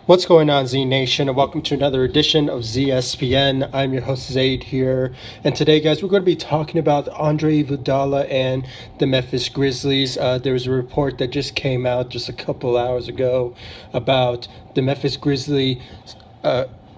What's going on, Z Nation, and welcome to another edition of ZSPN. I'm your host, Zaid here, and today, guys, we're going to be talking about Andre Iguodala and the Memphis Grizzlies. There was a report that just came out just a couple hours ago about the Memphis Grizzlies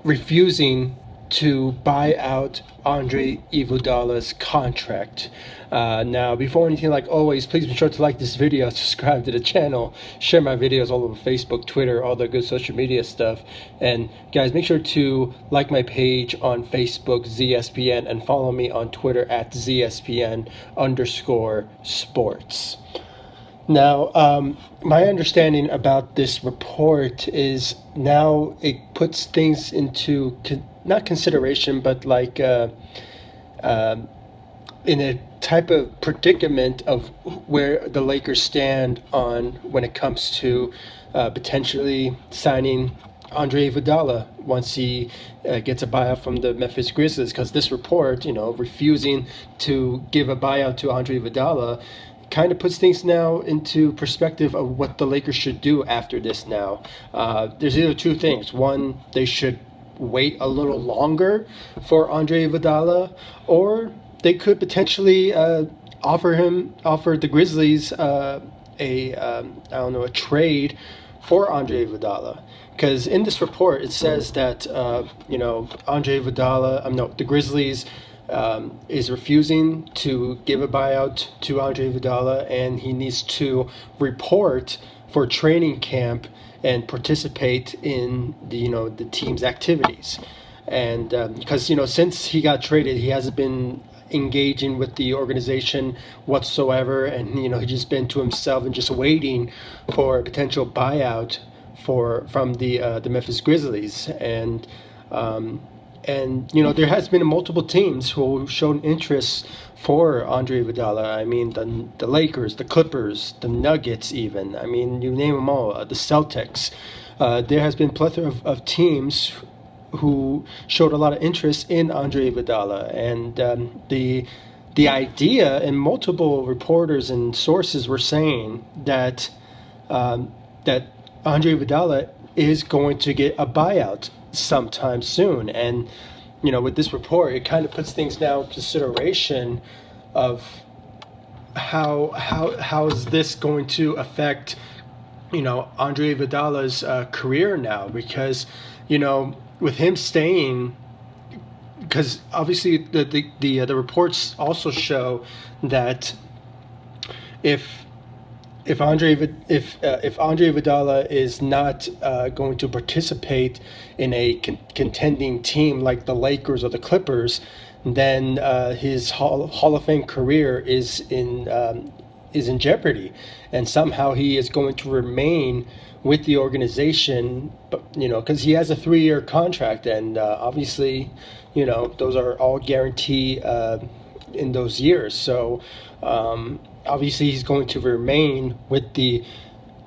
refusing to buy out Andre Iguodala's contract. Now, before anything, like always, please be sure to like this video, subscribe to the channel, share my videos all over Facebook, Twitter, all the good social media stuff. And guys, make sure to like my page on Facebook, ZSPN, and follow me on Twitter at ZSPN_sports. Now, my understanding about this report is now it puts things into not consideration, but like in a type of predicament of where the Lakers stand on when it comes to potentially signing Andre Iguodala once he gets a buyout from the Memphis Grizzlies. Because this report, refusing to give a buyout to Andre Iguodala kind of puts things now into perspective of what the Lakers should do after this now. There's either two things. One, they should wait a little longer for Andre Iguodala, or they could potentially offer the Grizzlies a trade for Andre Iguodala. Because in this report it says that Andre Iguodala, the Grizzlies is refusing to give a buyout to Andre Iguodala, and he needs to report for training camp and participate in the team's activities. And because since he got traded, he hasn't been engaging with the organization whatsoever, and he's just been to himself and just waiting for a potential buyout from the Memphis Grizzlies. And there has been multiple teams who have shown interest for Andre Iguodala. I mean, the Lakers, the Clippers, the Nuggets, even. I mean, you name them all. The Celtics. There has been a plethora of teams who showed a lot of interest in Andre Iguodala, and the idea, and multiple reporters and sources were saying that that Andre Iguodala is going to get a buyout sometime soon. And with this report, it kind of puts things now in consideration of how is this going to affect Andre Iguodala's career now, because with him staying, because obviously the reports also show that if Andre Iguodala is not going to participate in a contending team like the Lakers or the Clippers, then his Hall of Fame career is in jeopardy, and somehow he is going to remain with the organization, because he has a 3-year contract, and obviously, those are all guaranteed in those years. So obviously, he's going to remain with the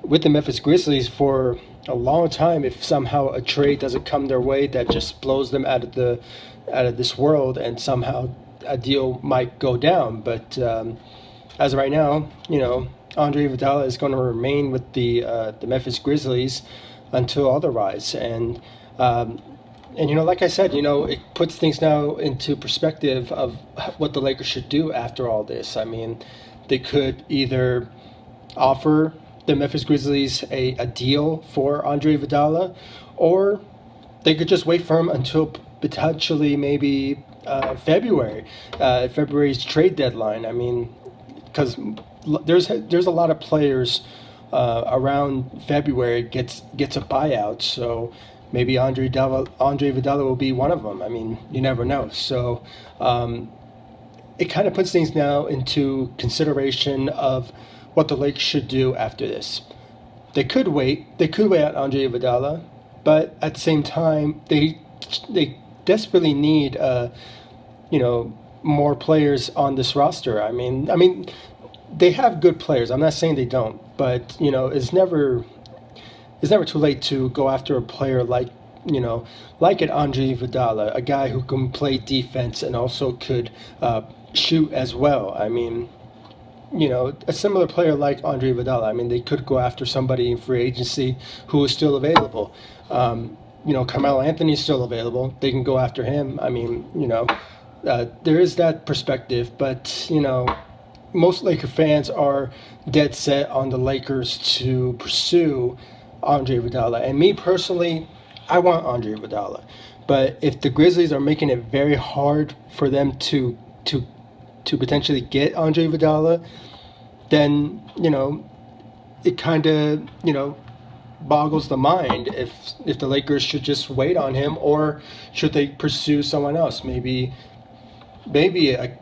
Memphis Grizzlies for a long time if somehow a trade doesn't come their way that just blows them out of this world, and somehow a deal might go down. But as of right now, Andre Iguodala is going to remain with the Memphis Grizzlies until otherwise. And like I said, it puts things now into perspective of what the Lakers should do after all this. I mean, they could either offer the Memphis Grizzlies a deal for Andre Iguodala, or they could just wait for him until potentially maybe February's trade deadline. I mean, because there's a lot of players around February gets a buyout, so maybe Andre Iguodala will be one of them. I mean, you never know. So it kind of puts things now into consideration of what the Lakers should do after this. They could wait out Andre Iguodala, but at the same time, they desperately need more players on this roster. I mean, they have good players. I'm not saying they don't, but it's never too late to go after a player like an Andre Iguodala, a guy who can play defense and also could shoot as well. I mean, a similar player like Andre Iguodala. I mean, they could go after somebody in free agency who is still available. Carmelo Anthony is still available. They can go after him. I mean, there is that perspective, but most Laker fans are dead set on the Lakers to pursue Andre Iguodala. And me personally, I want Andre Iguodala. But if the Grizzlies are making it very hard for them to potentially get Andre Iguodala, then it kind of boggles the mind if the Lakers should just wait on him, or should they pursue someone else, maybe a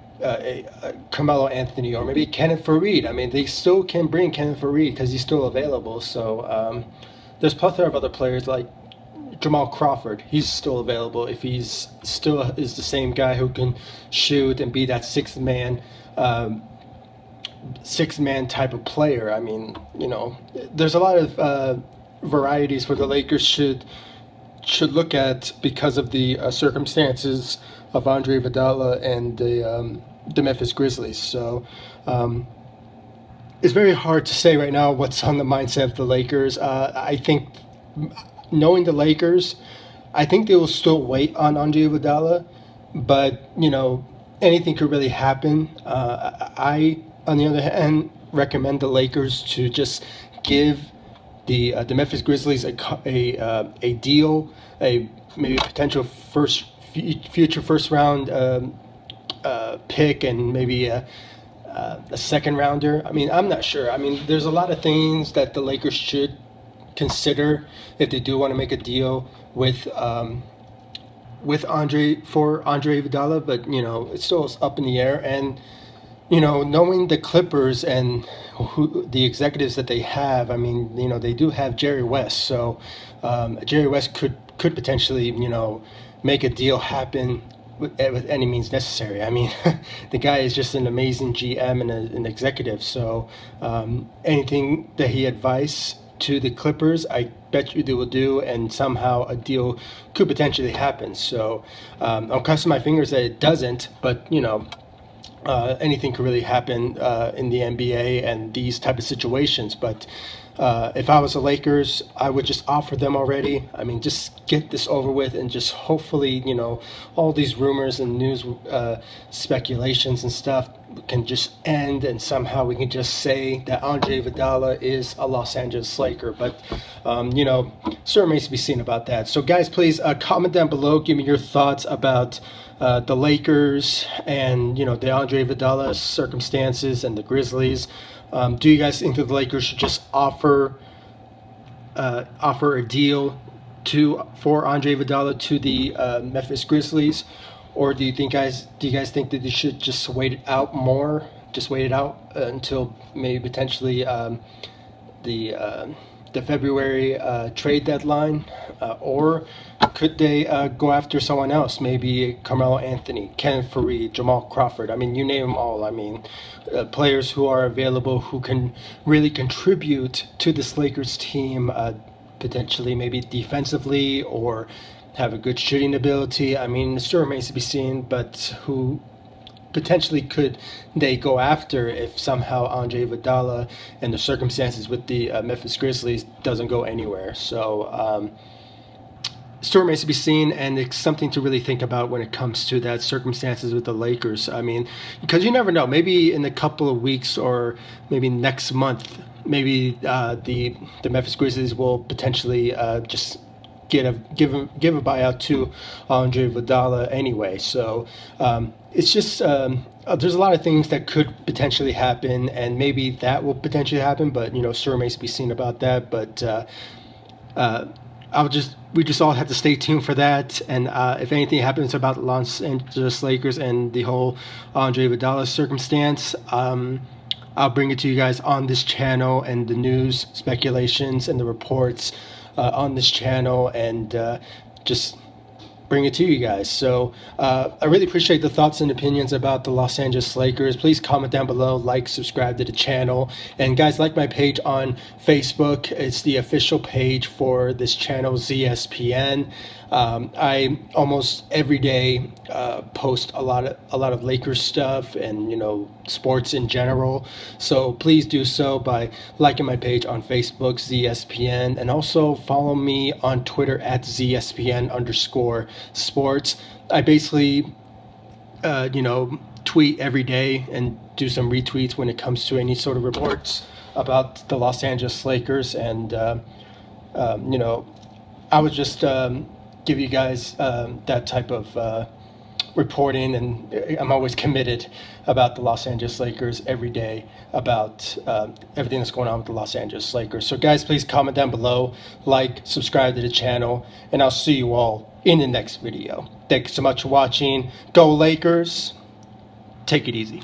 Carmelo Anthony, or maybe Kenneth Faried. I mean, they still can bring Kenneth Faried because he's still available. So there's plethora of other players like Jamal Crawford. He's still available if he's still is the same guy who can shoot and be that six-man type of player. I mean, there's a lot of varieties where the Lakers should look at because of the circumstances of Andre Iguodala and the Memphis Grizzlies. So it's very hard to say right now what's on the mindset of the Lakers. I think, knowing the Lakers, I think they will still wait on Andre Iguodala, but anything could really happen. I, on the other hand, recommend the Lakers to just give the Memphis Grizzlies a deal, maybe a potential future first round pick, and maybe a second rounder. I mean, I'm not sure. I mean, there's a lot of things that the Lakers should consider if they do want to make a deal with Andre Iguodala, but it's still up in the air. And knowing the Clippers and the executives that they have, I mean, they do have Jerry West, so Jerry West could potentially make a deal happen with any means necessary. I mean, the guy is just an amazing GM and an executive. So anything that he advised to the Clippers, I bet you they will do, and somehow a deal could potentially happen. So I'm crossing my fingers that it doesn't, but anything could really happen in the NBA and these type of situations. But if I was the Lakers, I would just offer them already. I mean, just get this over with, and just hopefully, all these rumors and news speculations and stuff can just end, and somehow we can just say that Andre Iguodala is a Los Angeles Laker. But, still remains to be seen about that. So, guys, please comment down below. Give me your thoughts about the Lakers and, the Andre Iguodala circumstances and the Grizzlies. Do you guys think that the Lakers should just offer a deal for Andre Iguodala to the Memphis Grizzlies, or do you guys think that they should just wait it out more? Just wait it out until maybe potentially the February trade deadline, or could they go after someone else? Maybe Carmelo Anthony, Kenneth Faried, Jamal Crawford. I mean, you name them all. I mean, players who are available who can really contribute to this Lakers team, potentially maybe defensively, or have a good shooting ability. I mean, it still remains to be seen, but who potentially could they go after if somehow Andre Iguodala and the circumstances with the Memphis Grizzlies doesn't go anywhere? So still remains to be seen, and it's something to really think about when it comes to that circumstances with the Lakers. I mean, because you never know, maybe in a couple of weeks or maybe next month, maybe the Memphis Grizzlies will potentially just give a buyout to Andre Iguodala anyway. So it's just there's a lot of things that could potentially happen, and maybe that will potentially happen, but still remains to be seen about that. But we just all have to stay tuned for that. And if anything happens about the Los Angeles Lakers and the whole Andre Iguodala circumstance, I'll bring it to you guys on this channel, and the news speculations and the reports on this channel, and just bring it to you guys. So I really appreciate the thoughts and opinions about the Los Angeles Lakers. Please comment down below, like, subscribe to the channel. And guys, like my page on Facebook. It's the official page for this channel, ZSPN. I almost every day post a lot of Lakers stuff and, you know, sports in general. So please do so by liking my page on Facebook, ZSPN, and also follow me on Twitter at ZSPN_sports. I basically, you know, tweet every day and do some retweets when it comes to any sort of reports about the Los Angeles Lakers. And, you know, I would just give you guys that type of reporting, and I'm always committed about the Los Angeles Lakers every day, about everything that's going on with the Los Angeles Lakers. So guys, please comment down below, like, subscribe to the channel, and I'll see you all in the next video. Thanks so much for watching. Go Lakers. Take it easy.